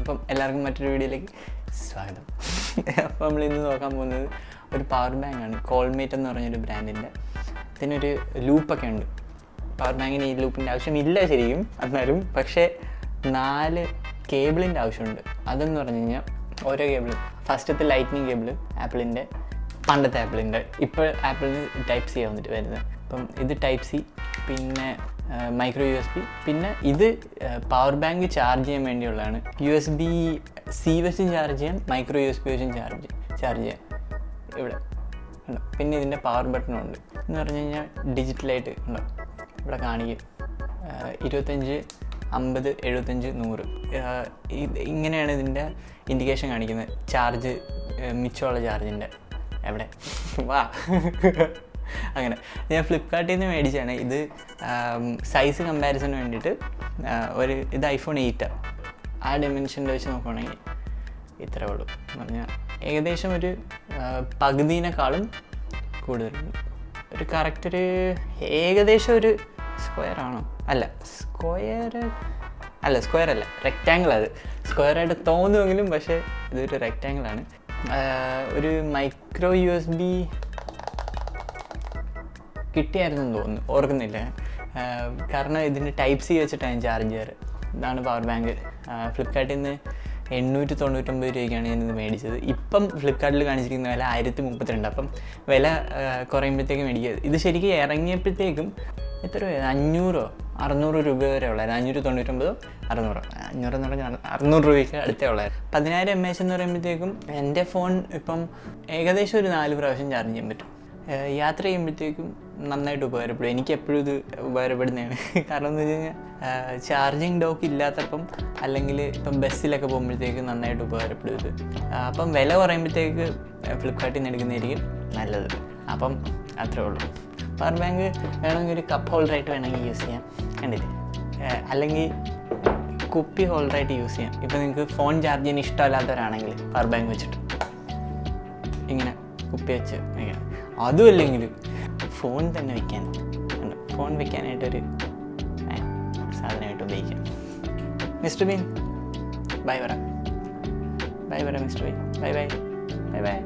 അപ്പം എല്ലാവർക്കും മറ്റൊരു വീഡിയോയിലേക്ക് സ്വാഗതം. അപ്പോൾ നമ്മൾ ഇന്ന് നോക്കാൻ പോകുന്നത് ഒരു പവർ ബാങ്കാണ്. കോൾമേറ്റ് എന്ന് പറഞ്ഞൊരു ബ്രാൻഡിൻ്റെ. ഇതിനൊരു ലൂപ്പൊക്കെ ഉണ്ട്. പവർ ബാങ്കിന് ഈ ലൂപ്പിൻ്റെ ആവശ്യമില്ല ശരിക്കും, എന്നാലും പക്ഷേ 4 കേബിളിൻ്റെ ആവശ്യമുണ്ട്. അതെന്ന് പറഞ്ഞു കഴിഞ്ഞാൽ ഓരോ കേബിളും ഫസ്റ്റത്തെ ലൈറ്റ്നിങ് കേബിൾ ആപ്പിളിൻ്റെ, പണ്ടത്തെ ആപ്പിളിൻ്റെ, ഇപ്പോൾ ആപ്പിളിന് ടൈപ്പ് സി വന്നിട്ട് വരുന്നത്. അപ്പം ഇത് ടൈപ്പ് സി, പിന്നെ മൈക്രോ USB, പിന്നെ ഇത് പവർ ബാങ്ക് ചാർജ് ചെയ്യാൻ വേണ്ടിയുള്ളതാണ്. USB-C വെച്ചും ചാർജ് ചെയ്യാം, മൈക്രോ USB വെച്ചും ചാർജ് ചെയ്യാം. ഇവിടെ ഉണ്ടോ. പിന്നെ ഇതിൻ്റെ പവർ ബട്ടണും ഉണ്ട്. എന്ന് പറഞ്ഞു കഴിഞ്ഞാൽ ഡിജിറ്റലായിട്ട് ഉണ്ടോ, ഇവിടെ കാണിക്കും 25, 50, 75, 100. ഇങ്ങനെയാണ് ഇതിൻ്റെ ഇൻഡിക്കേഷൻ കാണിക്കുന്നത്. ചാർജ് മിച്ചമുള്ള ചാർജിൻ്റെ എവിടെ വാ അങ്ങനെ. ഞാൻ ഫ്ലിപ്കാർട്ടിൽ നിന്ന് മേടിച്ചാണ് ഇത്. സൈസ് കമ്പാരിസണിന് വേണ്ടിയിട്ട് ഇത് iPhone 8 ആ ഡയമെൻഷനിൽ വെച്ച് നോക്കുകയാണെങ്കിൽ ഇത്രേ ഉള്ളൂ എന്ന് പറഞ്ഞാൽ ഏകദേശം ഒരു പകുതിനേക്കാളും കൂടുതലുണ്ട്. ഒരു കറക്റ്റ് ഒരു ഏകദേശം ഒരു സ്ക്വയർ ആണോ? അല്ല, സ്ക്വയർ അല്ല, റെക്റ്റാങ്കിൾ. അത് സ്ക്വയറായിട്ട് തോന്നുമെങ്കിലും പക്ഷേ ഇതൊരു റെക്റ്റാങ്കിളാണ്. ഒരു മൈക്രോ USB കിട്ടിയായിരുന്നെന്ന് തോന്നുന്നു, ഓർക്കുന്നില്ല. കാരണം ഇതിൻ്റെ ടൈപ്പ് സി വെച്ചിട്ടാണ് ചാർജ് ചെയ്യാറ്. ഇതാണ് പവർ ബാങ്ക്. ഫ്ലിപ്കാർട്ടിൽ നിന്ന് 899 രൂപയ്ക്കാണ് ഞാനിത് മേടിച്ചത്. ഇപ്പം ഫ്ലിപ്കാർട്ടിൽ കാണിച്ചിരിക്കുന്ന വില 1032. അപ്പം വില കുറയുമ്പോഴത്തേക്കും മേടിക്കുക. ഇത് ശരിക്കും ഇറങ്ങിയപ്പോഴത്തേക്കും എത്ര രൂപ, 500-600 രൂപ വരെ ഉള്ളായിരുന്നു. 599, 600 എന്ന് പറഞ്ഞാൽ 600 രൂപയ്ക്ക് അടുത്തേ ഉള്ളായിരുന്നു. 10,000 mAh എന്ന് പറയുമ്പോഴത്തേക്കും എൻ്റെ ഫോൺ ഇപ്പം ഏകദേശം ഒരു 4 പ്രാവശ്യം ചാർജ് ചെയ്യാൻ പറ്റും. യാത്ര ചെയ്യുമ്പോഴത്തേക്കും നന്നായിട്ട് ഉപകാരപ്പെടും. എനിക്ക് എപ്പോഴും ഇത് ഉപകാരപ്പെടുന്നതാണ്. കാരണം എന്ന് വെച്ച് കഴിഞ്ഞാൽ ചാർജിങ് ഡോക്ക് ഇല്ലാത്തപ്പം, അല്ലെങ്കിൽ ഇപ്പം ബസ്സിലൊക്കെ പോകുമ്പോഴത്തേക്ക് നന്നായിട്ട് ഉപകാരപ്പെടും ഇത്. അപ്പം വില കുറയുമ്പോഴത്തേക്ക് ഫ്ലിപ്കാർട്ടിൽ നിന്ന് എടുക്കുന്നതായിരിക്കും നല്ലത്. അപ്പം അത്രേ ഉള്ളൂ. പവർ ബാങ്ക് വേണമെങ്കിൽ ഒരു കപ്പ് ഹോൾഡറായിട്ട് വേണമെങ്കിൽ യൂസ് ചെയ്യാം, കണ്ടില്ലേ? അല്ലെങ്കിൽ കുപ്പി ഹോൾഡറായിട്ട് യൂസ് ചെയ്യാം. ഇപ്പം നിങ്ങൾക്ക് ഫോൺ ചാർജ് ചെയ്യാൻ ഇഷ്ടമല്ലാത്തവരാണെങ്കിൽ പവർ ബാങ്ക് വെച്ചിട്ട് ഇങ്ങനെ കുപ്പി വെച്ച് വയ്ക്കാം. അതും അല്ലെങ്കിൽ ഫോൺ തന്നെ വയ്ക്കാൻ, ഫോൺ വയ്ക്കാനായിട്ടൊരു സാധനമായിട്ട് ഉപയോഗിക്കാം. മിസ്റ്റർ ബീൻ ബൈ പറ മിസ്റ്റർ ബീൻ. ബൈ.